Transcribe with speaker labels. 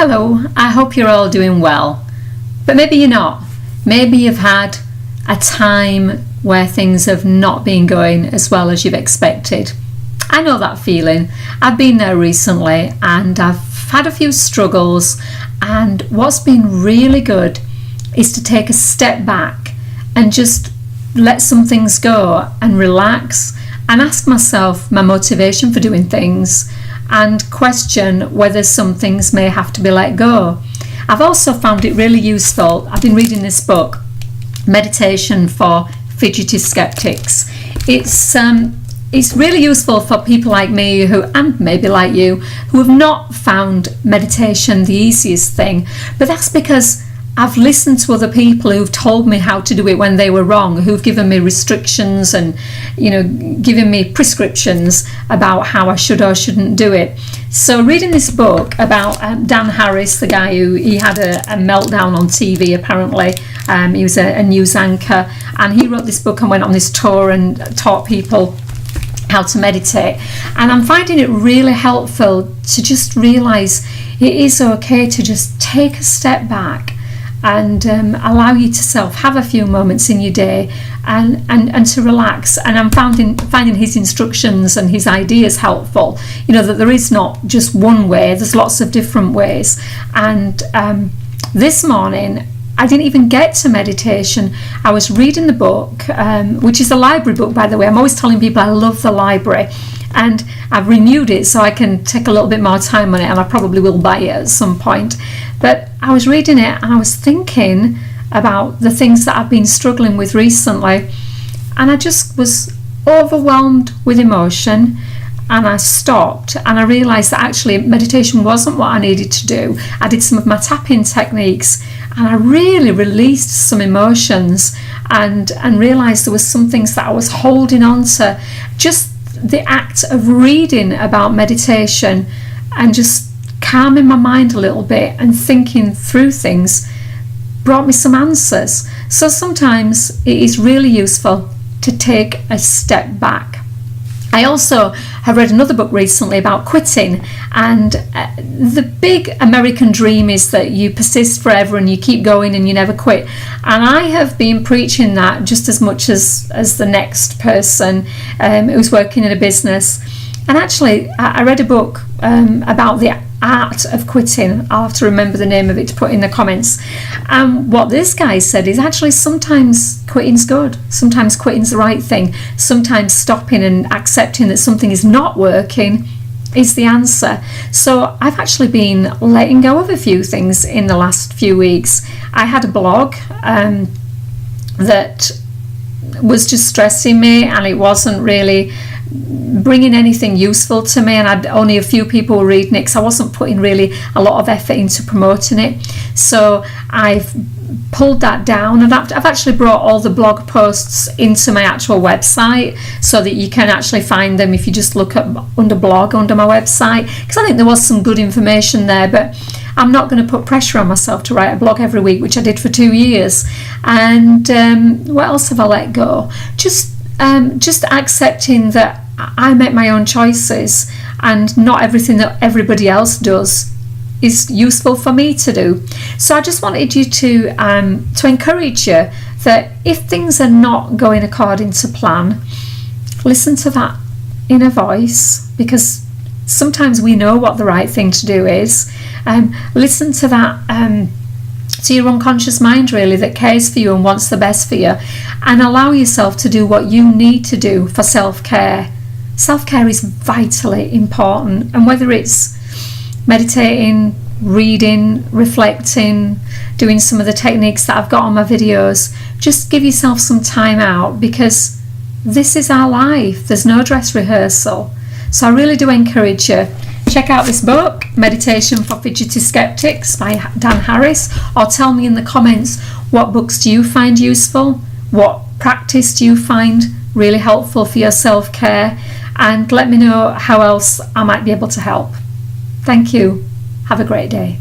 Speaker 1: Hello, I hope you're all doing well, but maybe you're not. Maybe you've had a time where things have not been going as well as you've expected. I know that feeling. I've been there recently and I've had a few struggles, and what's been really good is to take a step back and just let some things go and relax and ask myself my motivation for doing things and question whether some things may have to be let go. I've also found it really useful. I've been reading this book, Meditation for Fidgety Skeptics. It's really useful for people like me and maybe like you, who have not found meditation the easiest thing. But that's because I've listened to other people who've told me how to do it when they were wrong, who've given me restrictions and, given me prescriptions about how I should or shouldn't do it. So reading this book about Dan Harris, the guy he had a meltdown on TV apparently. He was a news anchor, and he wrote this book and went on this tour and taught people how to meditate. And I'm finding it really helpful to just realise it is okay to just take a step back and allow yourself have a few moments in your day and to relax. And I'm finding his instructions and his ideas helpful, that there is not just one way, there's lots of different ways. And this morning I didn't even get to meditation. I was reading the book, which is a library book, by the way. I'm always telling people I love the library, and I've renewed it so I can take a little bit more time on it, and I probably will buy it at some point. But I was reading it and I was thinking about the things that I've been struggling with recently, and I just was overwhelmed with emotion, and I stopped and I realised that actually meditation wasn't what I needed to do. I did some of my tapping techniques and I really released some emotions and realised there was some things that I was holding on to. Just the act of reading about meditation and just calming my mind a little bit and thinking through things brought me some answers. So sometimes it is really useful to take a step back. I also have read another book recently about quitting, and the big American dream is that you persist forever and you keep going and you never quit. And I have been preaching that just as much as the next person who's working in a business. And actually I read a book about the art of quitting. I'll have to remember the name of it to put in the comments. What this guy said is actually sometimes quitting's good, sometimes quitting's the right thing, sometimes stopping and accepting that something is not working is the answer. So I've actually been letting go of a few things in the last few weeks. I had a blog that was just stressing me, and it wasn't really bringing anything useful to me, and I'd only a few people were reading it because I wasn't putting really a lot of effort into promoting it. So I've pulled that down, and I've actually brought all the blog posts into my actual website so that you can actually find them if you just look up under blog under my website, because I think there was some good information there. But I'm not going to put pressure on myself to write a blog every week, which I did for 2 years. And what else have I let go? Just accepting that I make my own choices, and not everything that everybody else does is useful for me to do. So I just wanted you to encourage you that if things are not going according to plan, listen to that inner voice, because sometimes we know what the right thing to do is. Listen to that to your unconscious mind, really, that cares for you and wants the best for you, and allow yourself to do what you need to do for self-care. Self-care is vitally important, and whether it's meditating, reading, reflecting, doing some of the techniques that I've got on my videos, just give yourself some time out, because this is our life. There's no dress rehearsal. So I really do encourage you, check out this book, Meditation for Fidgety Skeptics by Dan Harris, or tell me in the comments, what books do you find useful? What practice do you find really helpful for your self-care? And let me know how else I might be able to help. Thank you. Have a great day.